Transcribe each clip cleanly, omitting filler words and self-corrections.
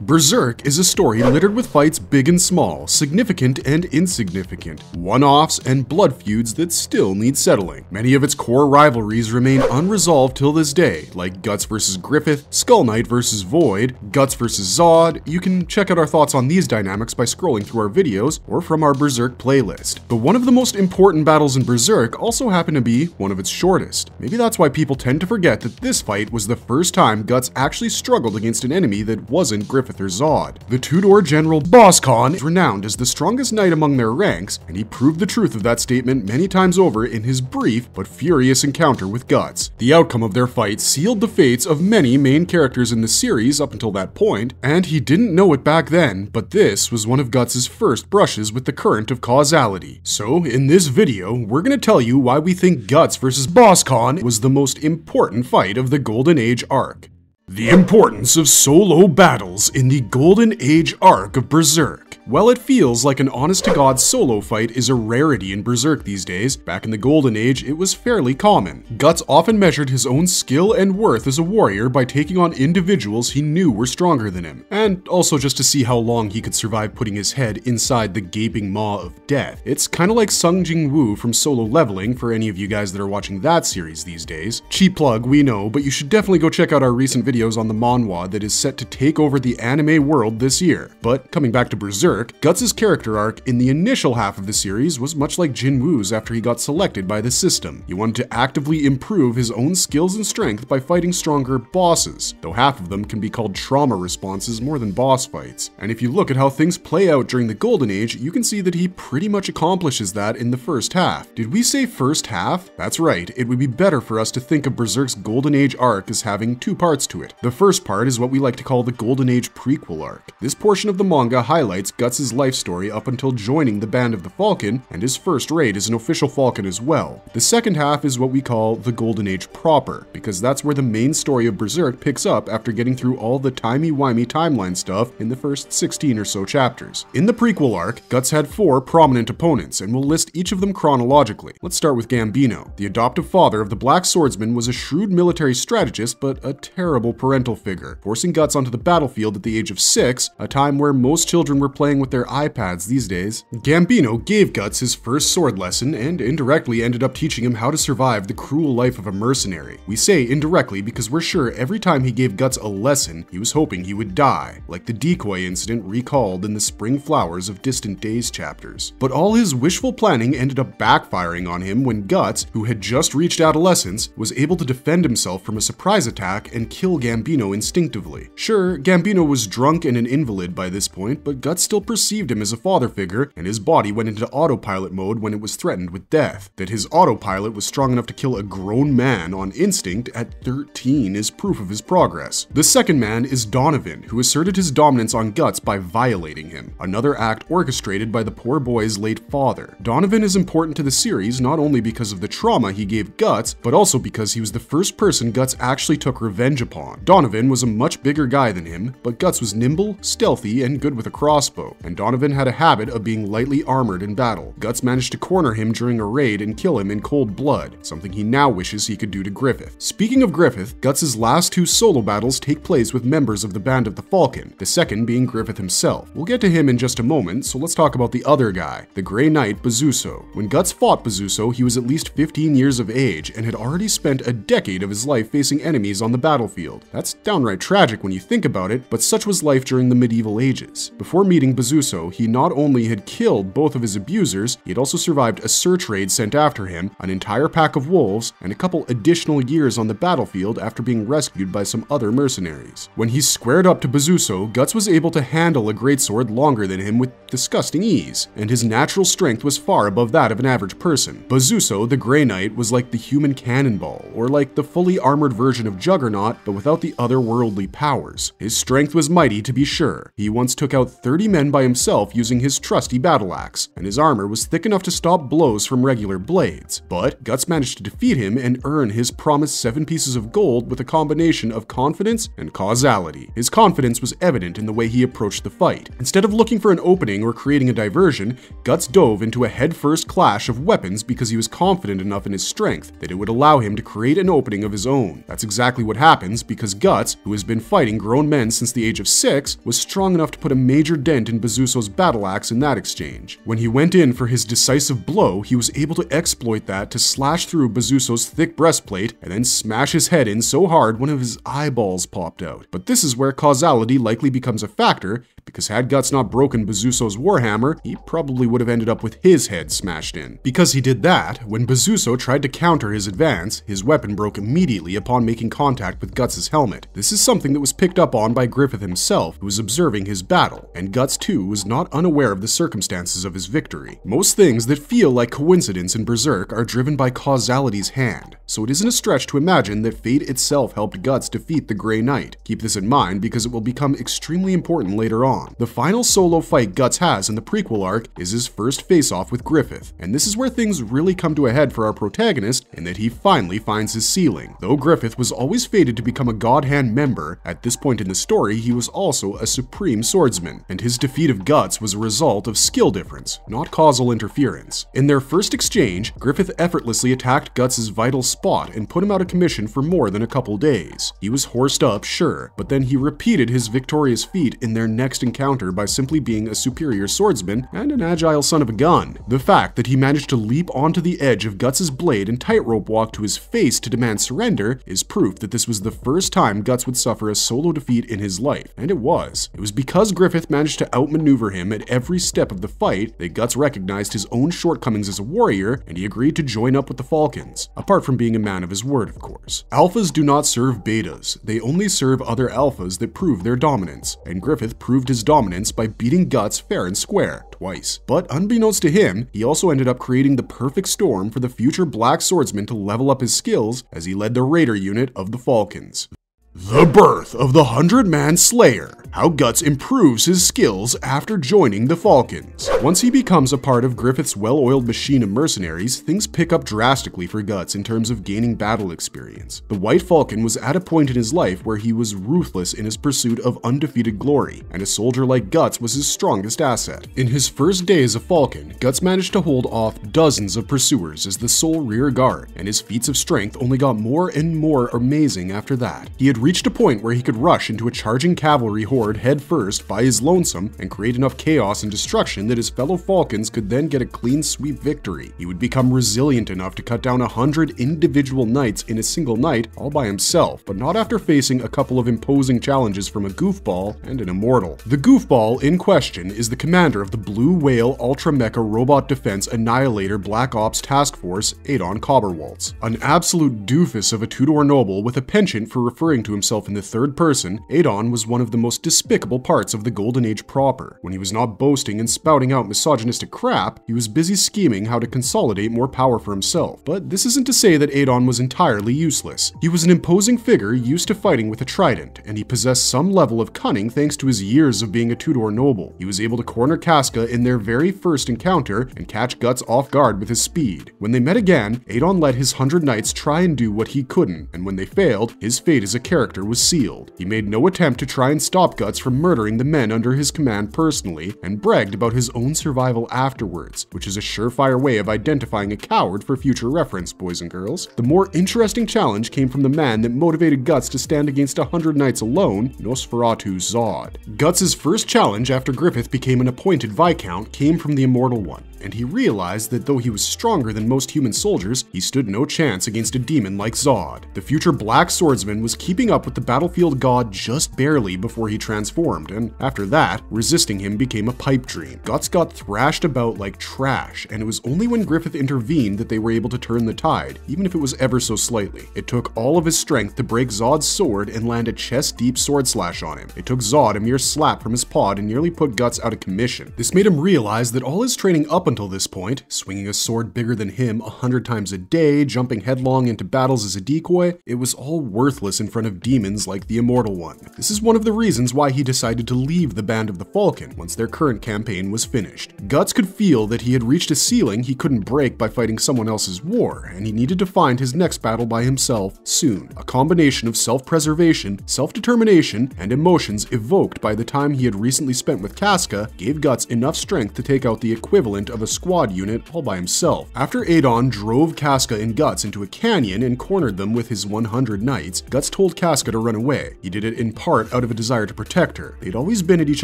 Berserk is a story littered with fights big and small, significant and insignificant, one-offs and blood feuds that still need settling. Many of its core rivalries remain unresolved till this day, like Guts vs. Griffith, Skull Knight vs. Void, Guts vs. Zod. You can check out our thoughts on these dynamics by scrolling through our videos or from our Berserk playlist. But one of the most important battles in Berserk also happened to be one of its shortest. Maybe that's why people tend to forget that this fight was the first time Guts actually struggled against an enemy that wasn't Griffith or Zod. The Tudor General Boscon is renowned as the strongest knight among their ranks, and he proved the truth of that statement many times over in his brief but furious encounter with Guts. The outcome of their fight sealed the fates of many main characters in the series up until that point, and he didn't know it back then, but this was one of Guts' first brushes with the current of causality. So, in this video, we're gonna tell you why we think Guts vs. Boscon was the most important fight of the Golden Age arc. The importance of solo battles in the Golden Age arc of Berserk. While it feels like an honest-to-God solo fight is a rarity in Berserk these days, back in the Golden Age it was fairly common. Guts often measured his own skill and worth as a warrior by taking on individuals he knew were stronger than him, and also just to see how long he could survive putting his head inside the gaping maw of death. It's kinda like Sung Jin Woo from Solo Leveling for any of you guys that are watching that series these days. Cheap plug, we know, but you should definitely go check out our recent videos on the manhwa that is set to take over the anime world this year. But coming back to Berserk, Guts' character arc in the initial half of the series was much like Jin Woo's after he got selected by the system. He wanted to actively improve his own skills and strength by fighting stronger bosses, though half of them can be called trauma responses more than boss fights. And if you look at how things play out during the Golden Age, you can see that he pretty much accomplishes that in the first half. Did we say first half? That's right, it would be better for us to think of Berserk's Golden Age arc as having two parts to it. The first part is what we like to call the Golden Age prequel arc. This portion of the manga highlights Guts' life story up until joining the Band of the Falcon and his first raid as an official Falcon as well. The second half is what we call the Golden Age proper, because that's where the main story of Berserk picks up after getting through all the timey-wimey timeline stuff in the first 16 or so chapters. In the prequel arc, Guts had 4 prominent opponents, and we'll list each of them chronologically. Let's start with Gambino. The adoptive father of the Black Swordsman was a shrewd military strategist, but a terrible parental figure, forcing Guts onto the battlefield at the age of 6, a time where most children were playing with their iPads these days. Gambino gave Guts his first sword lesson and indirectly ended up teaching him how to survive the cruel life of a mercenary. We say indirectly because we're sure every time he gave Guts a lesson, he was hoping he would die, like the decoy incident recalled in the Spring Flowers of Distant Days chapters. But all his wishful planning ended up backfiring on him when Guts, who had just reached adolescence, was able to defend himself from a surprise attack and kill Gambino instinctively. Sure, Gambino was drunk and an invalid by this point, but Guts still perceived him as a father figure, and his body went into autopilot mode when it was threatened with death. That his autopilot was strong enough to kill a grown man on instinct at 13 is proof of his progress. The second man is Donovan, who asserted his dominance on Guts by violating him, another act orchestrated by the poor boy's late father. Donovan is important to the series not only because of the trauma he gave Guts, but also because he was the first person Guts actually took revenge upon. Donovan was a much bigger guy than him, but Guts was nimble, stealthy, and good with a crossbow, and Donovan had a habit of being lightly armored in battle. Guts managed to corner him during a raid and kill him in cold blood, something he now wishes he could do to Griffith. Speaking of Griffith, Guts' last 2 solo battles take place with members of the Band of the Falcon, the second being Griffith himself. We'll get to him in just a moment, so let's talk about the other guy, the Grey Knight Bazuso. When Guts fought Bazuso, he was at least 15 years of age and had already spent a decade of his life facing enemies on the battlefield. That's downright tragic when you think about it, but such was life during the medieval ages. Before meeting Bazuso, he not only had killed both of his abusers, he had also survived a search raid sent after him, an entire pack of wolves, and a couple additional years on the battlefield after being rescued by some other mercenaries. When he squared up to Bazuso, Guts was able to handle a greatsword longer than him with disgusting ease, and his natural strength was far above that of an average person. Bazuso, the Grey Knight, was like the human cannonball, or like the fully armored version of Juggernaut, but without the otherworldly powers. His strength was mighty to be sure. He once took out 30 men defend by himself using his trusty battle axe, and his armor was thick enough to stop blows from regular blades. But Guts managed to defeat him and earn his promised 7 pieces of gold with a combination of confidence and causality. His confidence was evident in the way he approached the fight. Instead of looking for an opening or creating a diversion, Guts dove into a head-first clash of weapons because he was confident enough in his strength that it would allow him to create an opening of his own. That's exactly what happens because Guts, who has been fighting grown men since the age of 6, was strong enough to put a major dent in Bezuso's battle axe in that exchange. When he went in for his decisive blow, he was able to exploit that to slash through Bezuso's thick breastplate and then smash his head in so hard one of his eyeballs popped out. But this is where causality likely becomes a factor, because had Guts not broken Bezuso's warhammer, he probably would have ended up with his head smashed in. Because he did that, when Bezuso tried to counter his advance, his weapon broke immediately upon making contact with Guts' helmet. This is something that was picked up on by Griffith himself, who was observing his battle, and Guts too was not unaware of the circumstances of his victory. Most things that feel like coincidence in Berserk are driven by causality's hand, so it isn't a stretch to imagine that fate itself helped Guts defeat the Grey Knight. Keep this in mind because it will become extremely important later on. The final solo fight Guts has in the prequel arc is his first face-off with Griffith, and this is where things really come to a head for our protagonist in that he finally finds his ceiling. Though Griffith was always fated to become a God Hand member, at this point in the story he was also a supreme swordsman, and his defeat of Guts was a result of skill difference, not causal interference. In their first exchange, Griffith effortlessly attacked Guts' vital spot and put him out of commission for more than a couple days. He was horsed up, sure, but then he repeated his victorious feat in their next encounter by simply being a superior swordsman and an agile son of a gun. The fact that he managed to leap onto the edge of Guts' blade and tightrope walk to his face to demand surrender is proof that this was the first time Guts would suffer a solo defeat in his life, and it was. It was because Griffith managed to outmaneuver him at every step of the fight that Guts recognized his own shortcomings as a warrior, and he agreed to join up with the Falcons, apart from being a man of his word, of course. Alphas do not serve betas, they only serve other alphas that prove their dominance, and Griffith proved his dominance by beating Guts fair and square twice. But unbeknownst to him, he also ended up creating the perfect storm for the future Black Swordsman to level up his skills as he led the Raider unit of the Falcons. The birth of the 100-Man Slayer. How Guts improves his skills after joining the Falcons. Once he becomes a part of Griffith's well-oiled machine of mercenaries, things pick up drastically for Guts in terms of gaining battle experience. The White Falcon was at a point in his life where he was ruthless in his pursuit of undefeated glory, and a soldier like Guts was his strongest asset. In his first day as a Falcon, Guts managed to hold off dozens of pursuers as the sole rear guard, and his feats of strength only got more and more amazing after that. He had reached a point where he could rush into a charging cavalry horde head first by his lonesome and create enough chaos and destruction that his fellow Falcons could then get a clean sweep victory. He would become resilient enough to cut down 100 individual knights in a single night all by himself, but not after facing a couple of imposing challenges from a goofball and an immortal. The goofball in question is the commander of the Blue Whale Ultra Mecha Robot Defense Annihilator Black Ops Task Force, Adon Cobberwaltz. An absolute doofus of a two-door noble with a penchant for referring to himself in the third person, Adon was one of the most despicable parts of the Golden Age proper. When he was not boasting and spouting out misogynistic crap, he was busy scheming how to consolidate more power for himself. But this isn't to say that Adon was entirely useless. He was an imposing figure used to fighting with a trident, and he possessed some level of cunning thanks to his years of being a two-door noble. He was able to corner Casca in their very first encounter and catch Guts off guard with his speed. When they met again, Adon let his 100 knights try and do what he couldn't, and when they failed, his fate as a character was sealed. He made no attempt to try and stop Guts from murdering the men under his command personally, and bragged about his own survival afterwards, which is a surefire way of identifying a coward for future reference, boys and girls. The more interesting challenge came from the man that motivated Guts to stand against 100 knights alone, Nosferatu Zod. Guts' first challenge after Griffith became an appointed Viscount came from the Immortal One, and he realized that though he was stronger than most human soldiers, he stood no chance against a demon like Zod. The future Black Swordsman was keeping up with the battlefield god just barely before he transformed, and after that, resisting him became a pipe dream. Guts got thrashed about like trash, and it was only when Griffith intervened that they were able to turn the tide, even if it was ever so slightly. It took all of his strength to break Zod's sword and land a chest-deep sword slash on him. It took Zod a mere slap from his pod and nearly put Guts out of commission. This made him realize that all his training up until this point, swinging a sword bigger than him 100 times a day, jumping headlong into battles as a decoy, it was all worthless in front of demons like the Immortal One. This is one of the reasons why he decided to leave the Band of the Falcon once their current campaign was finished. Guts could feel that he had reached a ceiling he couldn't break by fighting someone else's war, and he needed to find his next battle by himself soon. A combination of self-preservation, self-determination, and emotions evoked by the time he had recently spent with Casca gave Guts enough strength to take out the equivalent of a squad unit all by himself. After Adon drove Casca and Guts into a canyon and cornered them with his 100 knights, Guts told Casca to run away. He did it in part out of a desire to protect her. They'd always been at each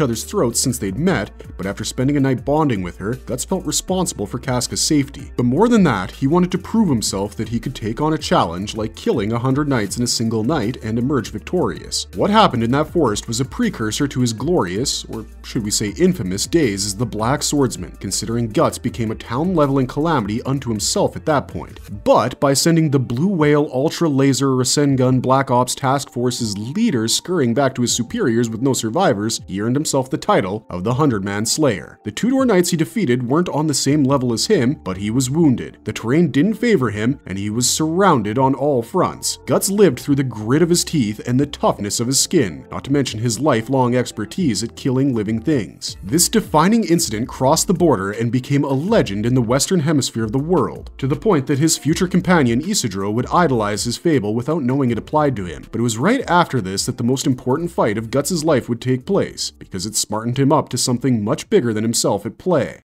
other's throats since they'd met, but after spending a night bonding with her, Guts felt responsible for Casca's safety. But more than that, he wanted to prove himself that he could take on a challenge like killing 100 knights in a single night and emerge victorious. What happened in that forest was a precursor to his glorious, or should we say infamous, days as the Black Swordsman, considering Guts became a town-leveling calamity unto himself at that point. But by sending the Blue Whale Ultra Laser Rasengan Black Ops Task Force's leader scurrying back to his superiors with no survivors, he earned himself the title of the 100-Man Slayer. The Tudor Knights he defeated weren't on the same level as him, but he was wounded. The terrain didn't favor him, and he was surrounded on all fronts. Guts lived through the grit of his teeth and the toughness of his skin, not to mention his lifelong expertise at killing living things. This defining incident crossed the border and became a legend in the Western Hemisphere of the world, to the point that his future companion Isidro would idolize his fable without knowing it applied to him. But it was right after this that the most important fight of Guts' life would take place, because it smartened him up to something much bigger than himself at play.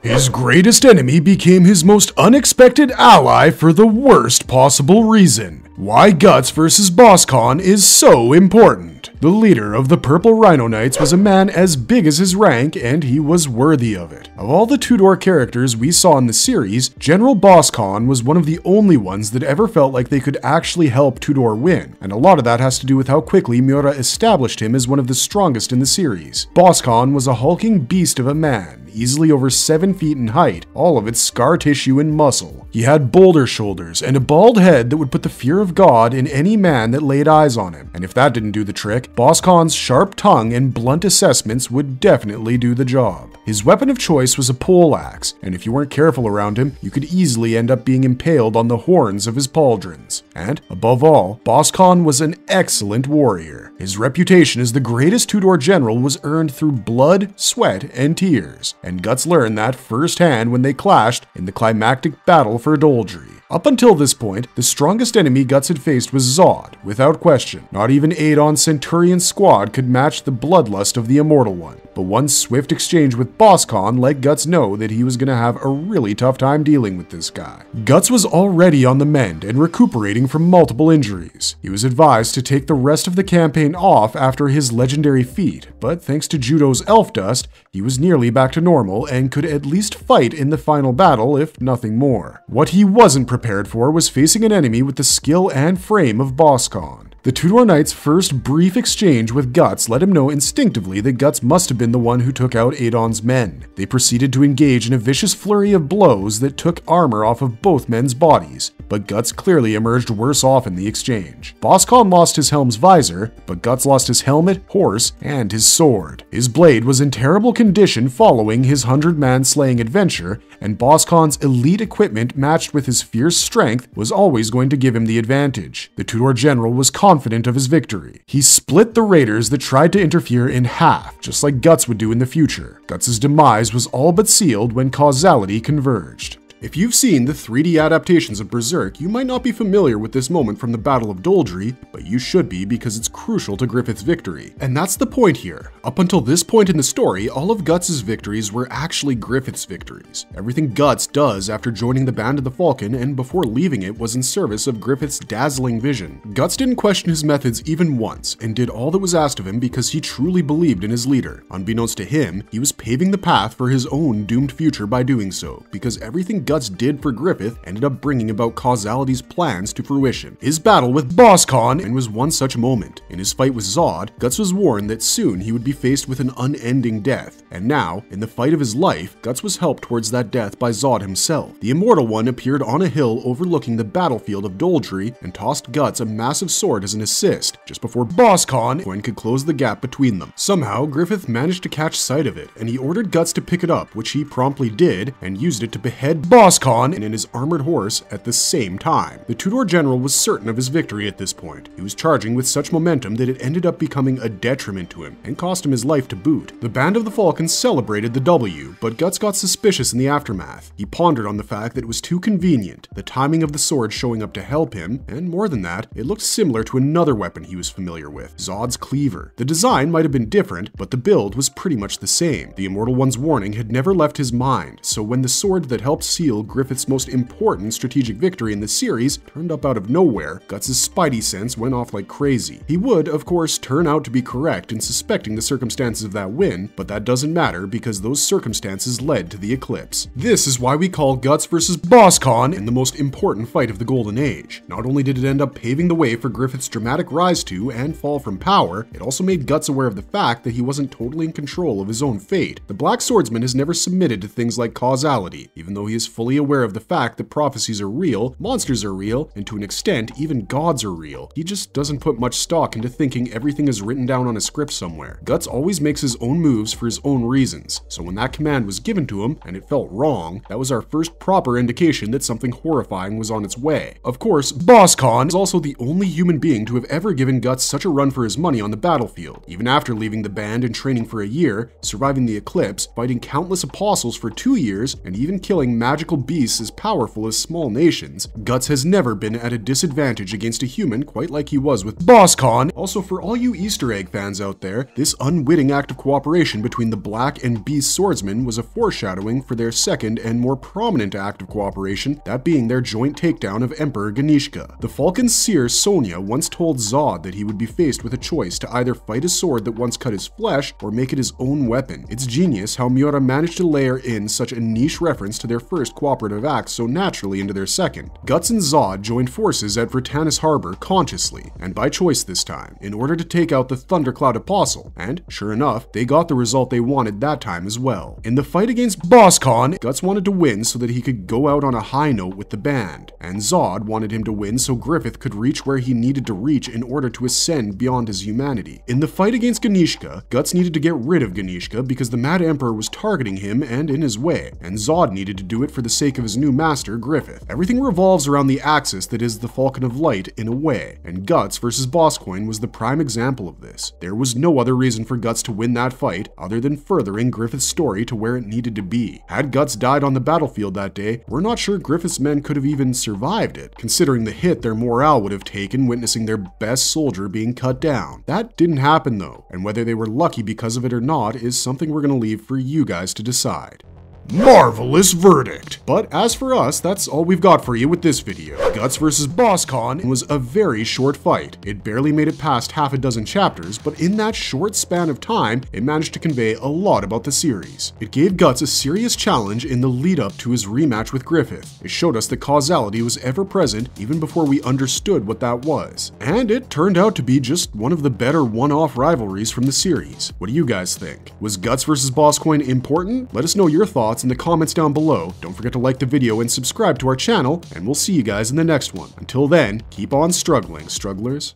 His greatest enemy became his most unexpected ally for the worst possible reason. Why Guts vs. Boscon is so important. The leader of the Purple Rhino Knights was a man as big as his rank, and he was worthy of it. Of all the Tudor characters we saw in the series, General Boscon was one of the only ones that ever felt like they could actually help Tudor win, and a lot of that has to do with how quickly Miura established him as one of the strongest in the series. Boscon was a hulking beast of a man, easily over 7 feet in height, all of it scar tissue and muscle. He had boulder shoulders and a bald head that would put the fear of God in any man that laid eyes on him, and if that didn't do the trick, Boscon's sharp tongue and blunt assessments would definitely do the job. His weapon of choice was a pole axe, and if you weren't careful around him, you could easily end up being impaled on the horns of his pauldrons. And, above all, Boscon was an excellent warrior. His reputation as the greatest Tudor general was earned through blood, sweat, and tears, and Guts learned that firsthand when they clashed in the climactic battle for Doldrey. Up until this point, the strongest enemy Guts had faced was Zod, without question. Not even Adon's Centurion squad could match the bloodlust of the Immortal One. But one swift exchange with Boscon let Guts know that he was going to have a really tough time dealing with this guy. Guts was already on the mend and recuperating from multiple injuries. He was advised to take the rest of the campaign off after his legendary feat, but thanks to Judo's elf dust, he was nearly back to normal and could at least fight in the final battle, if nothing more. What he wasn't prepared for was facing an enemy with the skill and frame of Boscon. The Tudor Knight's first brief exchange with Guts let him know instinctively that Guts must have been the one who took out Adon's men. They proceeded to engage in a vicious flurry of blows that took armor off of both men's bodies, but Guts clearly emerged worse off in the exchange. Boscon lost his helm's visor, but Guts lost his helmet, horse, and his sword. His blade was in terrible condition following his 100-man slaying adventure, and Boscon's elite equipment matched with his fierce strength was always going to give him the advantage. The Tudor general was confident of his victory. He split the raiders that tried to interfere in half, just like Guts would do in the future. Guts' demise was all but sealed when causality converged. If you've seen the 3D adaptations of Berserk, you might not be familiar with this moment from the Battle of Doldrey, but you should be because it's crucial to Griffith's victory. And that's the point here. Up until this point in the story, all of Guts' victories were actually Griffith's victories. Everything Guts does after joining the Band of the Falcon and before leaving it was in service of Griffith's dazzling vision. Guts didn't question his methods even once, and did all that was asked of him because he truly believed in his leader. Unbeknownst to him, he was paving the path for his own doomed future by doing so, because everything Guts did for Griffith ended up bringing about Causality's plans to fruition. His battle with Boss-Con was one such moment. In his fight with Zod, Guts was warned that soon he would be faced with an unending death, and now, in the fight of his life, Guts was helped towards that death by Zod himself. The Immortal One appeared on a hill overlooking the battlefield of Doldrey and tossed Guts a massive sword as an assist, just before Boss-Con could close the gap between them. Somehow, Griffith managed to catch sight of it, and he ordered Guts to pick it up, which he promptly did, and used it to behead Boss-Con and his armored horse at the same time. The Tudor general was certain of his victory at this point. He was charging with such momentum that it ended up becoming a detriment to him, and cost him his life to boot. The Band of the Falcons celebrated the W, but Guts got suspicious in the aftermath. He pondered on the fact that it was too convenient, the timing of the sword showing up to help him, and more than that, it looked similar to another weapon he was familiar with, Zod's cleaver. The design might have been different, but the build was pretty much the same. The Immortal One's warning had never left his mind, so when the sword that helped seal Griffith's most important strategic victory in the series turned up out of nowhere, Guts' spidey sense went off like crazy. He would, of course, turn out to be correct in suspecting the circumstances of that win, but that doesn't matter because those circumstances led to the eclipse. This is why we call Guts vs. Boss-Con the most important fight of the Golden Age. Not only did it end up paving the way for Griffith's dramatic rise to and fall from power, it also made Guts aware of the fact that he wasn't totally in control of his own fate. The Black Swordsman has never submitted to things like causality, even though he is fully aware of the fact that prophecies are real, monsters are real, and to an extent, even gods are real. He just doesn't put much stock into thinking everything is written down on a script somewhere. Guts always makes his own moves for his own reasons, so when that command was given to him, and it felt wrong, that was our first proper indication that something horrifying was on its way. Of course, Boss-Con is also the only human being to have ever given Guts such a run for his money on the battlefield. Even after leaving the band and training for a year, surviving the eclipse, fighting countless apostles for 2 years, and even killing magical beasts as powerful as small nations, Guts has never been at a disadvantage against a human quite like he was with Boss-Con. Also, for all you Easter egg fans out there, this unwitting act of cooperation between the Black and Beast swordsmen was a foreshadowing for their second and more prominent act of cooperation, that being their joint takedown of Emperor Ganishka. The Falcon's seer Sonya once told Zod that he would be faced with a choice to either fight a sword that once cut his flesh or make it his own weapon. It's genius how Miura managed to layer in such a niche reference to their first cooperative act so naturally into their second. Guts and Zod joined forces at Vertanis Harbor consciously, and by choice this time, in order to take out the Thundercloud Apostle, and sure enough, they got the result they wanted that time as well. In the fight against Boss-Con, Guts wanted to win so that he could go out on a high note with the band, and Zod wanted him to win so Griffith could reach where he needed to reach in order to ascend beyond his humanity. In the fight against Ganishka, Guts needed to get rid of Ganishka because the Mad Emperor was targeting him and in his way, and Zod needed to do it for the sake of his new master, Griffith. Everything revolves around the axis that is the Falcon of Light in a way, and Guts vs. Boss-Coin was the prime example of this. There was no other reason for Guts to win that fight other than furthering Griffith's story to where it needed to be. Had Guts died on the battlefield that day, we're not sure Griffith's men could have even survived it, considering the hit their morale would have taken witnessing their best soldier being cut down. That didn't happen though, and whether they were lucky because of it or not is something we're gonna leave for you guys to decide. Marvelous verdict! But as for us, that's all we've got for you with this video. Guts vs. Boss-Con was a very short fight. It barely made it past half a dozen chapters, but in that short span of time, it managed to convey a lot about the series. It gave Guts a serious challenge in the lead up to his rematch with Griffith. It showed us that causality was ever present even before we understood what that was. And it turned out to be just one of the better one-off rivalries from the series. What do you guys think? Was Guts vs. Boss-Coin important? Let us know your thoughts in the comments down below. Don't forget to like the video and subscribe to our channel, and we'll see you guys in the next one. Until then, keep on struggling, strugglers.